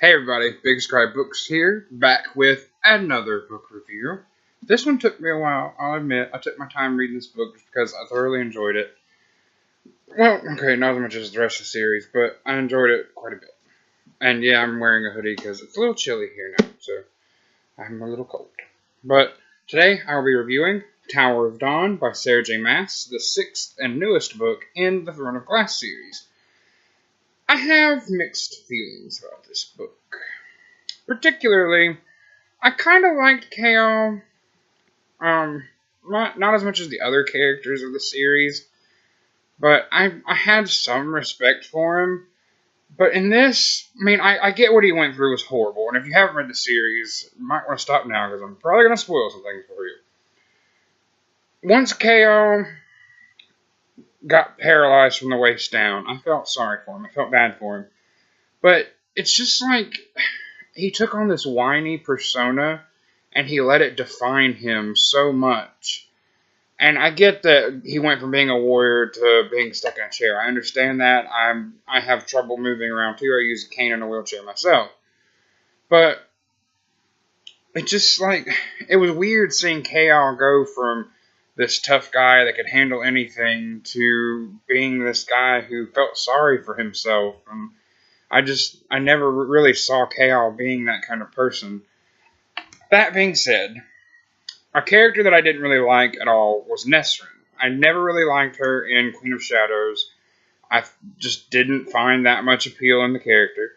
Hey everybody, Big Scribe Books here, back with another book review. This one took me a while, I'll admit. I took my time reading this book just because I thoroughly enjoyed it. Well, okay, not as much as the rest of the series, but I enjoyed it quite a bit. And yeah, I'm wearing a hoodie because it's a little chilly here now, so I'm a little cold. But today I will be reviewing Tower of Dawn by Sarah J. Maas, the sixth and newest book in the Throne of Glass series. I have mixed feelings about this book. Particularly, I kind of liked Kale, not as much as the other characters of the series, but I had some respect for him. But in this, I get what he went through was horrible, and if you haven't read the series, you might want to stop now, because I'm probably going to spoil some things for you. Once Kale got paralyzed from the waist down, I felt sorry for him, I felt bad for him. But it's just like, he took on this whiny persona, and he let it define him so much. And I get that he went from being a warrior to being stuck in a chair. I understand that. I have trouble moving around too. I use a cane and a wheelchair myself. But it just it was weird seeing Kale go from this tough guy that could handle anything to being this guy who felt sorry for himself. And I never really saw Kale being that kind of person. That being said, a character that I didn't really like at all was Nesrin. I never really liked her in Queen of Shadows. I just didn't find that much appeal in the character.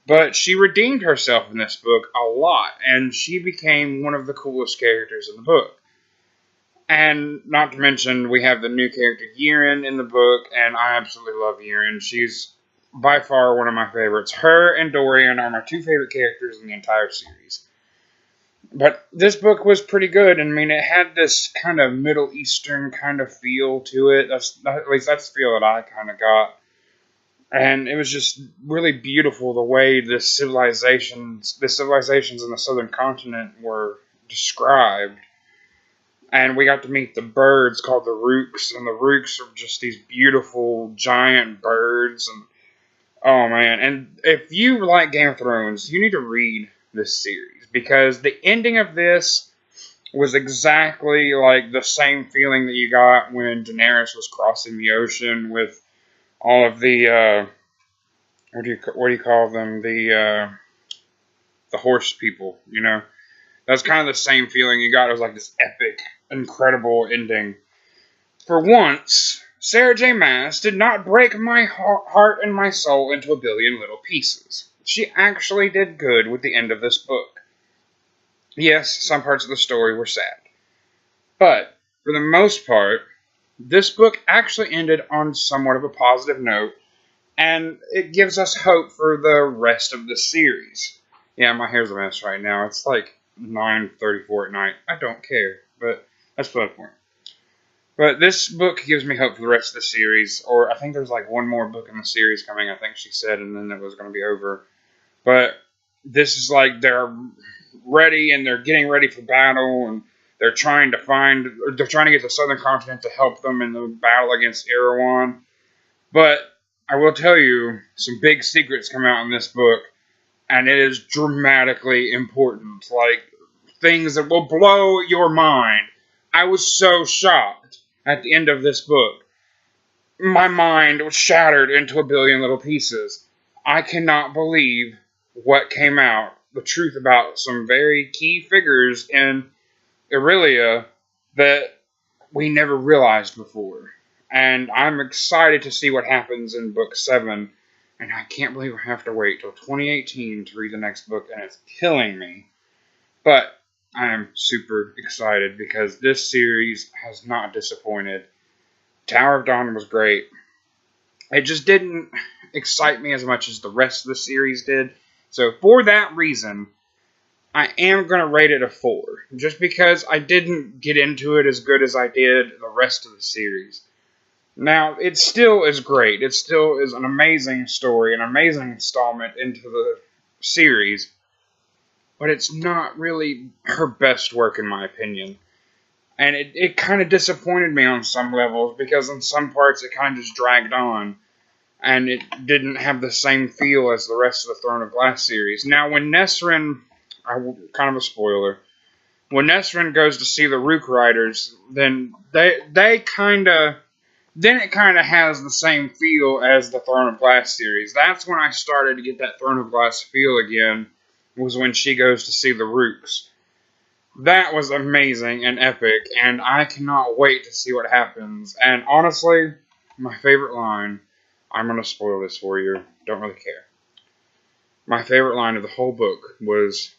But she redeemed herself in this book a lot, and she became one of the coolest characters in the book. And not to mention, we have the new character Yiren in the book, and I absolutely love Yiren. She's by far one of my favorites. Her and Dorian are my two favorite characters in the entire series. But this book was pretty good. It had this kind of Middle Eastern kind of feel to it. At least that's the feel that I kind of got. And it was just really beautiful the way the civilizations in the southern continent were described. And we got to meet the birds called the Rooks, and the Rooks are just these beautiful giant birds. And oh man, and if you like Game of Thrones, you need to read this series, because the ending of this was exactly like the same feeling that you got when Daenerys was crossing the ocean with all of the what do you call them, the horse people, that's kind of the same feeling you got. It was like this epic, incredible ending. For once, Sarah J. Maas did not break my heart and my soul into a billion little pieces. She actually did good with the end of this book. Yes, some parts of the story were sad. But, for the most part, this book actually ended on somewhat of a positive note, and it gives us hope for the rest of the series. Yeah, my hair's a mess right now. It's like 9:34 at night. I don't care, but that's the point. But this book gives me hope for the rest of the series, or I think there's one more book in the series coming, I think she said, and then it was going to be over. But this is they're ready, and they're getting ready for battle, and they're trying to get the southern continent to help them in the battle against Erewhon. But I will tell you, some big secrets come out in this book, and it is dramatically important. Things that will blow your mind. I was so shocked at the end of this book. My mind was shattered into a billion little pieces. I cannot believe what came out. The truth about some very key figures in Aurelia that we never realized before. And I'm excited to see what happens in book 7. And I can't believe I have to wait till 2018 to read the next book, and it's killing me. But I am super excited because this series has not disappointed. Tower of Dawn was great. It just didn't excite me as much as the rest of the series did. So for that reason, I am going to rate it a 4. Just because I didn't get into it as good as I did the rest of the series. Now, it still is great. It still is an amazing story, an amazing installment into the series. But it's not really her best work, in my opinion. And it kind of disappointed me on some levels, because in some parts it kind of just dragged on. and it didn't have the same feel as the rest of the Throne of Glass series. Now, when Nesrin, kind of a spoiler, when Nesrin goes to see the Rook Riders, then it kind of has the same feel as the Throne of Glass series. That's when I started to get that Throne of Glass feel again, was when she goes to see the Rooks. That was amazing and epic, and I cannot wait to see what happens. And honestly, my favorite line, I'm going to spoil this for you, don't really care. My favorite line of the whole book was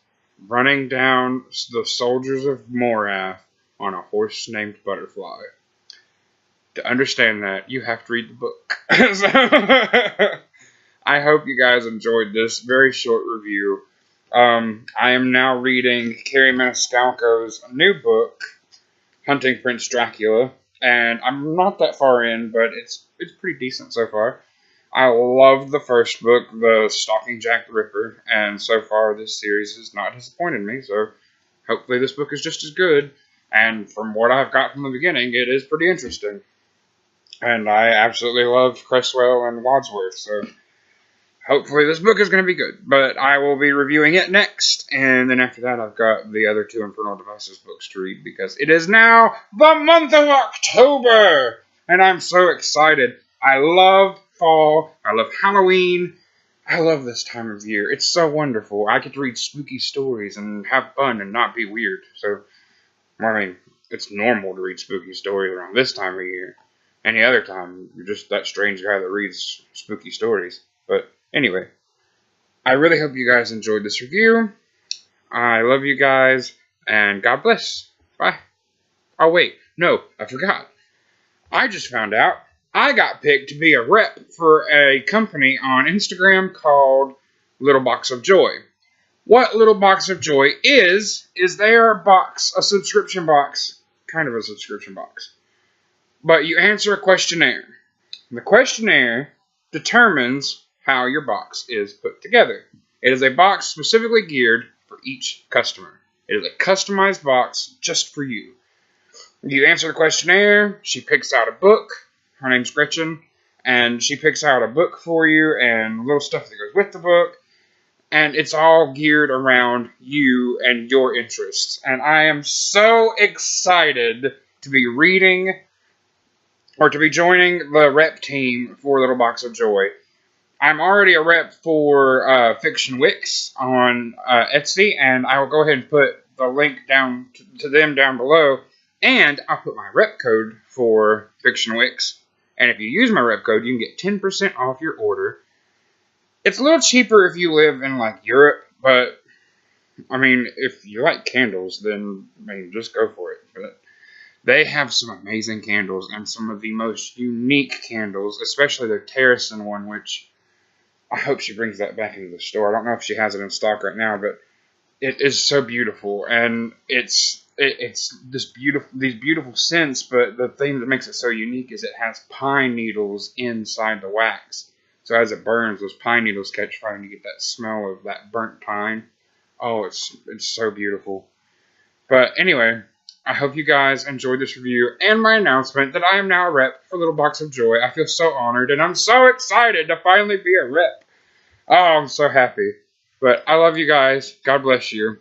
running down the soldiers of Morath on a horse named Butterfly. To understand that, you have to read the book. So, I hope you guys enjoyed this very short review. I am now reading Carrie Maniscalco's new book, Hunting Prince Dracula, and I'm not that far in, but it's pretty decent so far. I loved the first book, The Stalking Jack the Ripper, and so far this series has not disappointed me, so hopefully this book is just as good, and from what I've got from the beginning, it is pretty interesting. And I absolutely love Cresswell and Wadsworth, so hopefully this book is going to be good. But I will be reviewing it next, and then after that I've got the other two Infernal Devices books to read, because it is now the month of October! And I'm so excited. I love fall, I love Halloween, I love this time of year. It's so wonderful. I get to read spooky stories and have fun and not be weird. So, I mean, it's normal to read spooky stories around this time of year. Any other time, you're just that strange guy that reads spooky stories. But anyway, I really hope you guys enjoyed this review. I love you guys, and God bless. Bye. Oh, wait. No, I forgot. I just found out I got picked to be a rep for a company on Instagram called Little Box of Joy. What Little Box of Joy is their box, a subscription box, kind of a subscription box. But you answer a questionnaire. The questionnaire determines how your box is put together. It is a box specifically geared for each customer. It is a customized box just for you. You answer the questionnaire, she picks out a book. Her name's Gretchen, and she picks out a book for you and little stuff that goes with the book. And it's all geared around you and your interests. And I am so excited to be reading or to be joining the rep team for Little Box of Joy. I'm already a rep for Fiction Wix on Etsy, and I will go ahead and put the link down to them down below, and I'll put my rep code for Fiction Wix, and if you use my rep code, you can get 10% off your order. It's a little cheaper if you live in, like, Europe, but, I mean, if you like candles, then, I mean, just go for it. But they have some amazing candles and some of the most unique candles, especially their Terracin one, which I hope she brings that back into the store. I don't know if she has it in stock right now, but it is so beautiful, and it's these beautiful scents, but the thing that makes it so unique is it has pine needles inside the wax. So as it burns, those pine needles catch fire, and you get that smell of that burnt pine. Oh, it's so beautiful. But anyway, I hope you guys enjoyed this review and my announcement that I am now a rep for Little Box of Joy. I feel so honored, and I'm so excited to finally be a rep. Oh, I'm so happy. But I love you guys. God bless you.